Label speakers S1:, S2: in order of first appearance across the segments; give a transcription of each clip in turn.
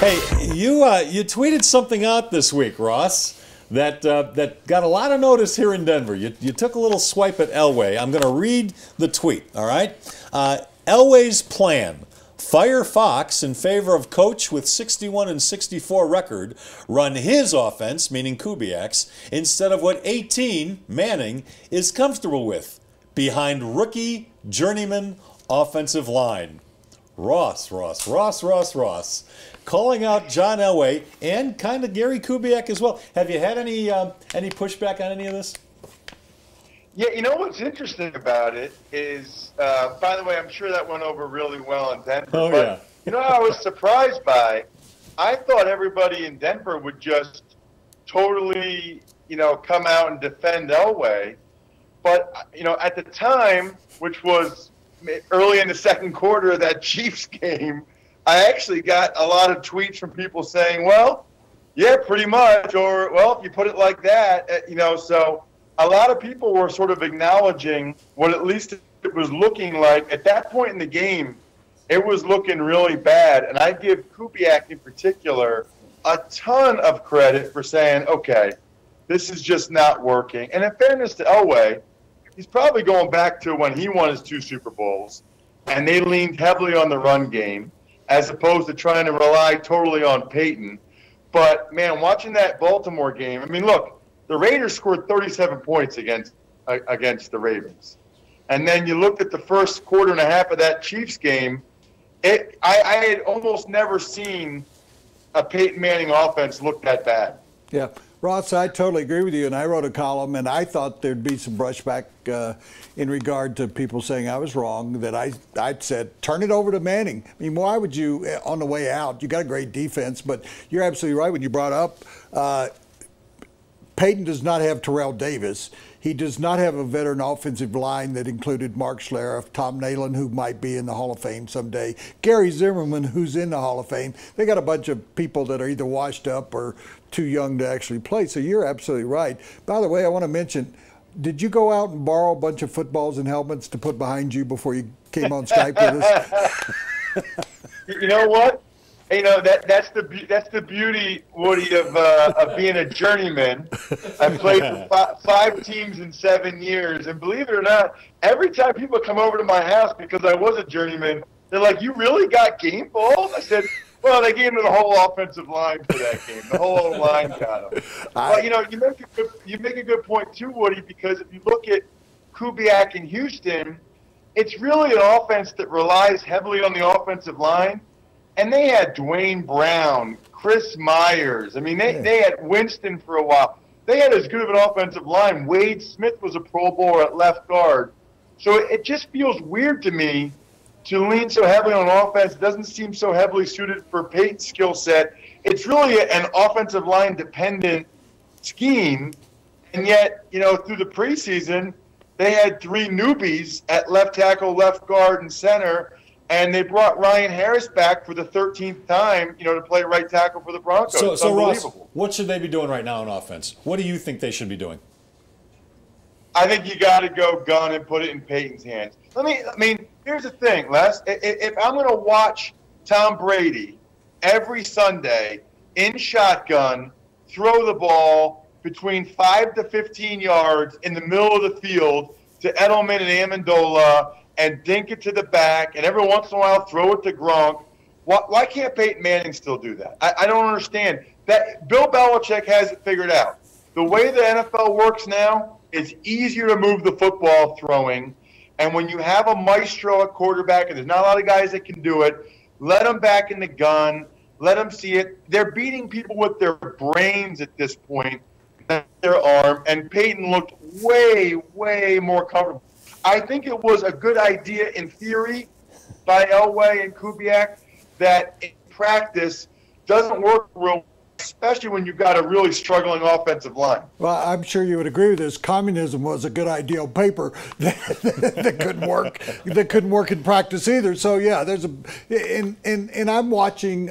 S1: Hey, you tweeted something out this week, Ross, that got a lot of notice here in Denver. You took a little swipe at Elway. I'm going to read the tweet, all right? Elway's plan: fire Fox in favor of coach with 61-64 record, run his offense, meaning Kubiak's, instead of what 18, Manning, is comfortable with, behind rookie journeyman offensive line. Ross, calling out John Elway and kind of Gary Kubiak as well. Have you had any pushback on any of this?
S2: Yeah, you know what's interesting about it is, by the way, I'm sure that went over really well in Denver.
S1: Oh,
S2: but,
S1: yeah.
S2: You know what I was surprised by? I thought everybody in Denver would just totally, come out and defend Elway. But, at the time, which was early in the second quarter of that Chiefs game, I actually got a lot of tweets from people saying, well, yeah, pretty much, or, well, if you put it like that, so a lot of people were sort of acknowledging what at least it was looking like. At that point in the game, it was looking really bad, and I give Kubiak in particular a ton of credit for saying, okay, this is just not working. And in fairness to Elway, he's probably going back to when he won his 2 Super Bowls, and they leaned heavily on the run game as opposed to trying to rely totally on Peyton. But, man, watching that Baltimore game, I mean, look, the Raiders scored 37 points against the Ravens. And then you looked at the first quarter and a half of that Chiefs game, I had almost never seen a Peyton Manning offense look that bad.
S3: Yeah. Ross, I totally agree with you, and I wrote a column, and I thought there'd be some brushback in regard to people saying I was wrong, that I'd said, turn it over to Manning. I mean, why would you, on the way out, you got a great defense, but you're absolutely right when you brought up Peyton does not have Terrell Davis. He does not have a veteran offensive line that included Mark Schlereth, Tom Nalen, who might be in the Hall of Fame someday, Gary Zimmerman, who's in the Hall of Fame. They got a bunch of people that are either washed up or too young to actually play. So you're absolutely right. By the way, I want to mention, did you go out and borrow a bunch of footballs and helmets to put behind you before you came on Skype with us?
S2: You know what? That's the beauty, Woody, of being a journeyman. I played for 5 teams in 7 years, and believe it or not, every time people come over to my house because I was a journeyman, they're like, "You really got game balls?" I said, "Well, they gave me the whole offensive line for that game. The whole line got them." Well, you make a good point too, Woody, because if you look at Kubiak in Houston, it's really an offense that relies heavily on the offensive line. And they had Dwayne Brown, Chris Myers. I mean, they had Winston for a while. They had as good of an offensive line. Wade Smith was a Pro Bowler at left guard. So it just feels weird to me to lean so heavily on offense. It doesn't seem so heavily suited for Peyton's skill set. It's really an offensive line dependent scheme. And yet, through the preseason, they had 3 newbies at left tackle, left guard, and center. And they brought Ryan Harris back for the 13th time, to play right tackle for the Broncos.
S1: So Ross, what should they be doing right now on offense? What do you think they should be doing?
S2: I think you got to go gun and put it in Peyton's hands. Here's the thing, Les. If I'm going to watch Tom Brady every Sunday in shotgun throw the ball between 5 to 15 yards in the middle of the field to Edelman and Amendola, and dink it to the back, and every once in a while throw it to Gronk. Why can't Peyton Manning still do that? I don't understand. That Bill Belichick has it figured out. The way the NFL works now, it's easier to move the football throwing, and when you have a maestro at quarterback, and there's not a lot of guys that can do it, let them back in the gun, let them see it. They're beating people with their brains at this point, not their arm, and Peyton looked way, way more comfortable. I think it was a good idea in theory by Elway and Kubiak that in practice doesn't work real well, especially when you've got a really struggling offensive line.
S3: Well, I'm sure you would agree with this. Communism was a good idea on paper that couldn't work. That couldn't work in practice either. So yeah, there's and I'm watching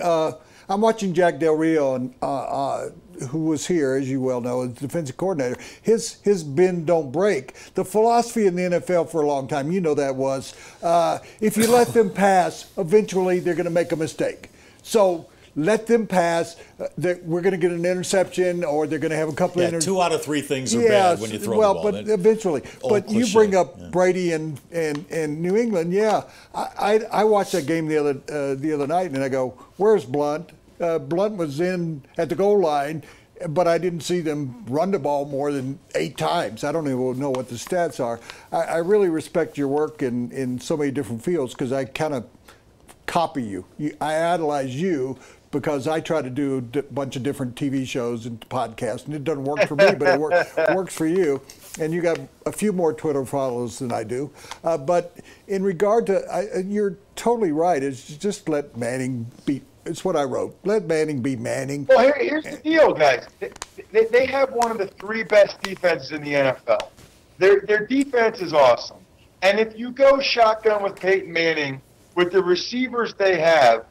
S3: Jack Del Rio and who was here, as you well know, as defensive coordinator. His bend don't break. The philosophy in the NFL for a long time, that was if you let them pass, eventually they're going to make a mistake. So let them pass. That we're going to get an interception, or they're going to have a couple of
S1: 2 out of 3 things are bad when you throw the ball.
S3: Well, but eventually. But
S1: cliche.
S3: You bring up Brady and New England. Yeah, I watched that game the other night, and I go, "Where's Blunt?" Blunt was in at the goal line, but I didn't see them run the ball more than 8 times. I don't even know what the stats are. I really respect your work in so many different fields, because I kind of copy you. I idolize you, because I try to do a bunch of different TV shows and podcasts, and it doesn't work for me, but it works for you. And you got a few more Twitter followers than I do. But in regard to, you're totally right. It's just let Manning be. It's what I wrote. Let Manning be Manning.
S2: Well, here's the deal, guys. They have one of the 3 best defenses in the NFL. Their defense is awesome. And if you go shotgun with Peyton Manning, with the receivers they have,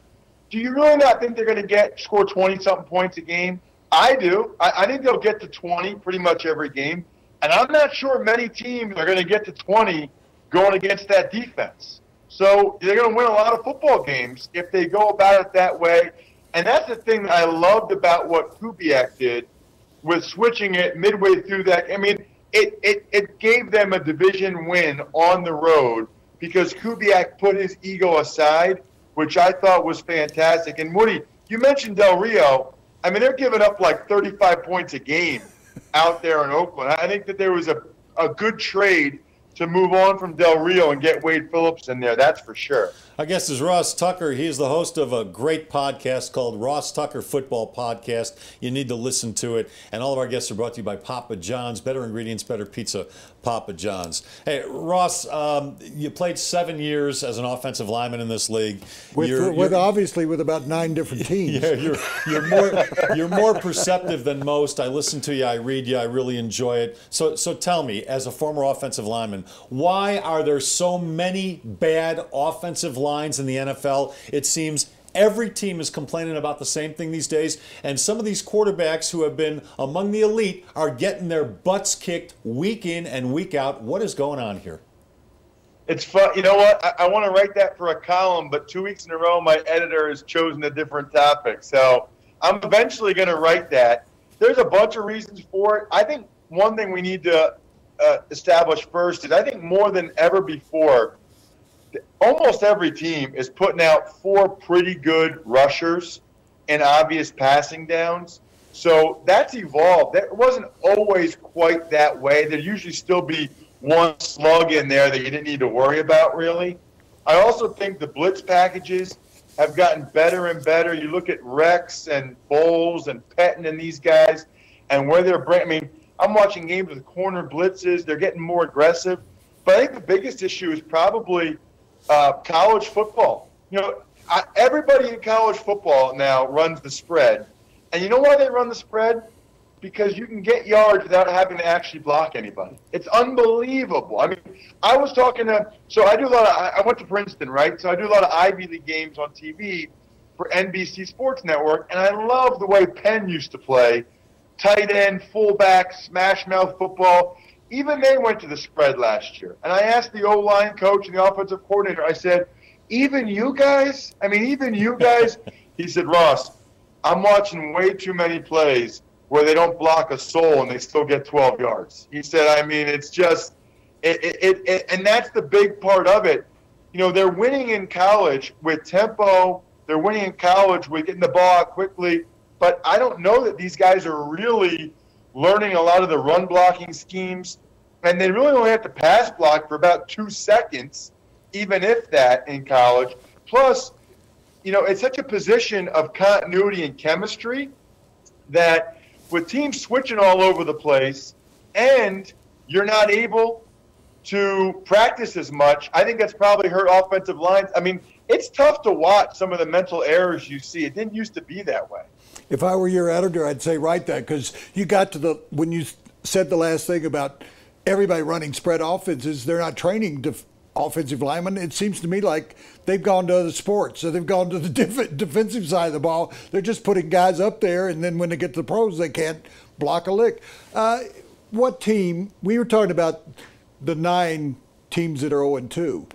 S2: do you really not think they're going to score 20-something points a game? I do. I think they'll get to 20 pretty much every game. And I'm not sure many teams are going to get to 20 going against that defense. So they're going to win a lot of football games if they go about it that way. And that's the thing that I loved about what Kubiak did with switching it midway through that. I mean, it gave them a division win on the road because Kubiak put his ego aside, which I thought was fantastic. And Woody, you mentioned Del Rio. I mean, they're giving up like 35 points a game out there in Oakland. I think that there was a good trade to move on from Del Rio and get Wade Phillips in there, that's for sure.
S1: Our guest is Ross Tucker. He's the host of a great podcast called Ross Tucker Football Podcast. You need to listen to it. And all of our guests are brought to you by Papa John's. Better ingredients, better pizza, Papa John's. Hey, Ross, you played 7 years as an offensive lineman in this league.
S3: Obviously with about 9 different teams.
S1: Yeah, you're more perceptive than most. I listen to you, I read you, I really enjoy it. So tell me, as a former offensive lineman, why are there so many bad offensive lines in the NFL? It seems every team is complaining about the same thing these days, and some of these quarterbacks who have been among the elite are getting their butts kicked week in and week out. What is going on here?
S2: It's fun. You know what? I want to write that for a column, but 2 weeks in a row, my editor has chosen a different topic. So I'm eventually going to write that. There's a bunch of reasons for it. I think one thing we need to establish first is I think more than ever before, almost every team is putting out 4 pretty good rushers and obvious passing downs. So that's evolved. That wasn't always quite that way. There'd usually still be one slug in there that you didn't need to worry about, really. I also think the blitz packages have gotten better and better. You look at Rex and Bowles and Pettin and these guys and where they're bringing. I mean, I'm watching games with corner blitzes. They're getting more aggressive. But I think the biggest issue is probably college football. You know, everybody in college football now runs the spread. And you know why they run the spread? Because you can get yards without having to actually block anybody. It's unbelievable. I mean, I was talking to – so I do a lot of – I went to Princeton, right? So I do a lot of Ivy League games on TV for NBC Sports Network, and I love the way Penn used to play. Tight end, fullback, smash mouth football. Even they went to the spread last year. And I asked the O-line coach and the offensive coordinator, I said, even you guys? I mean, even you guys? He said, Ross, I'm watching way too many plays where they don't block a soul and they still get 12 yards. He said, I mean, it's just and that's the big part of it. You know, they're winning in college with tempo. They're winning in college with getting the ball out quickly. But I don't know that these guys are really learning a lot of the run blocking schemes. And they really only have to pass block for about 2 seconds, even if that, in college. Plus, you know, it's such a position of continuity and chemistry that with teams switching all over the place and you're not able to practice as much, I think that's probably hurt offensive lines. I mean, it's tough to watch some of the mental errors you see. It didn't used to be that way.
S3: If I were your editor, I'd say write that, because you got to when you said the last thing about everybody running spread offenses, they're not training offensive linemen. It seems to me like they've gone to other sports. So they've gone to the defensive side of the ball. They're just putting guys up there, and then when they get to the pros, they can't block a lick. What team, we were talking about the 9 teams that are 0-2,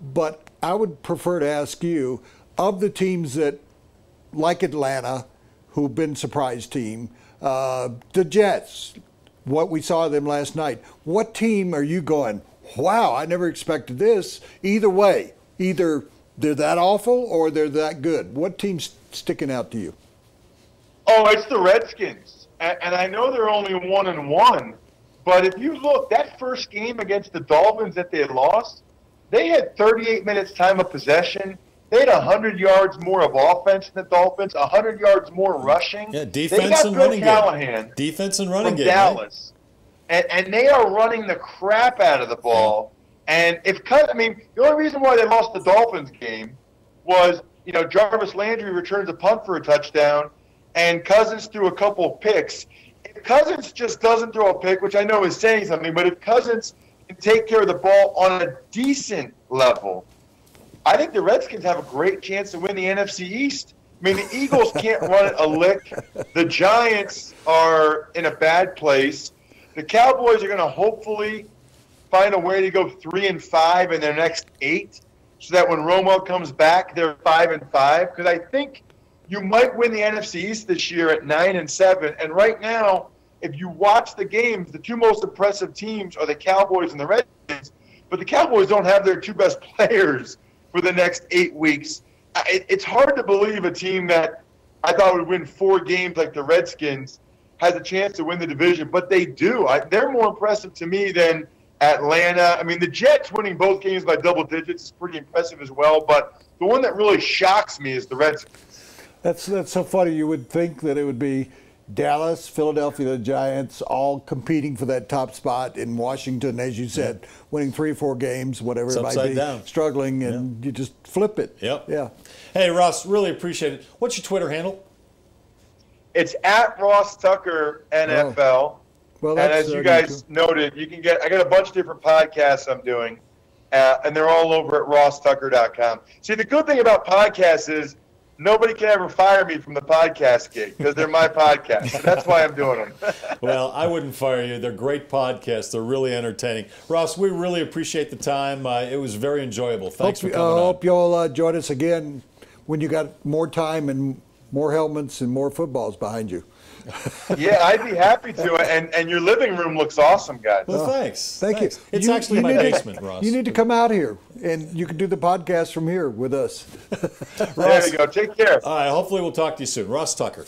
S3: but I would prefer to ask you, of the teams that like Atlanta, who've been surprise team, the Jets, what we saw of them last night. What team are you going, wow, I never expected this? Either way, either they're that awful or they're that good. What team's sticking out to you?
S2: Oh, it's the Redskins. And I know they're only 1-1, but if you look, that first game against the Dolphins that they lost, they had 38 minutes time of possession. They had 100 yards more of offense than the Dolphins, 100 yards more rushing.
S1: Yeah, defense and running game. Defense and running game.
S2: Dallas. Right? And they are running the crap out of the ball. And the only reason why they lost the Dolphins game was, Jarvis Landry returns a punt for a touchdown, and Cousins threw a couple of picks. If Cousins just doesn't throw a pick, which I know is saying something, but if Cousins can take care of the ball on a decent level, I think the Redskins have a great chance to win the NFC East. The Eagles can't run it a lick. The Giants are in a bad place. The Cowboys are going to hopefully find a way to go 3-5 in their next 8, so that when Romo comes back, they're 5-5. Because I think you might win the NFC East this year at 9-7. And right now, if you watch the games, the two most impressive teams are the Cowboys and the Redskins. But the Cowboys don't have their two best players for the next 8 weeks. It's hard to believe a team that I thought would win 4 games like the Redskins has a chance to win the division, but they do. They're more impressive to me than Atlanta. The Jets winning both games by double digits is pretty impressive as well, but the one that really shocks me is the Redskins.
S3: That's so funny. You would think that it would be Dallas, Philadelphia, the Giants, all competing for that top spot in Washington, as you said, winning 3 or 4 games, whatever
S1: It's
S3: it might be,
S1: down.
S3: struggling, and you just flip it.
S1: Yep.
S3: Yeah.
S1: Hey, Ross, really appreciate it. What's your Twitter handle?
S2: It's at Ross Tucker NFL.
S3: Oh. Well,
S2: and as you guys noted, I got a bunch of different podcasts I'm doing, and they're all over at rosstucker.com. See, the good thing about podcasts is nobody can ever fire me from the podcast gig because they're my podcast. So that's why I'm doing them.
S1: Well, I wouldn't fire you. They're great podcasts. They're really entertaining. Ross, we really appreciate the time. It was very enjoyable. Thanks for coming on.
S3: I hope you'll join us again when you got more time and more helmets and more footballs behind you.
S2: Yeah, I'd be happy to. And your living room looks awesome, guys.
S1: Well, thanks.
S3: Thank you.
S1: It's actually my basement, Ross.
S3: You need to come out here, and you can do the podcast from here with us.
S2: There you go. Take care.
S1: All right. Hopefully we'll talk to you soon. Ross Tucker.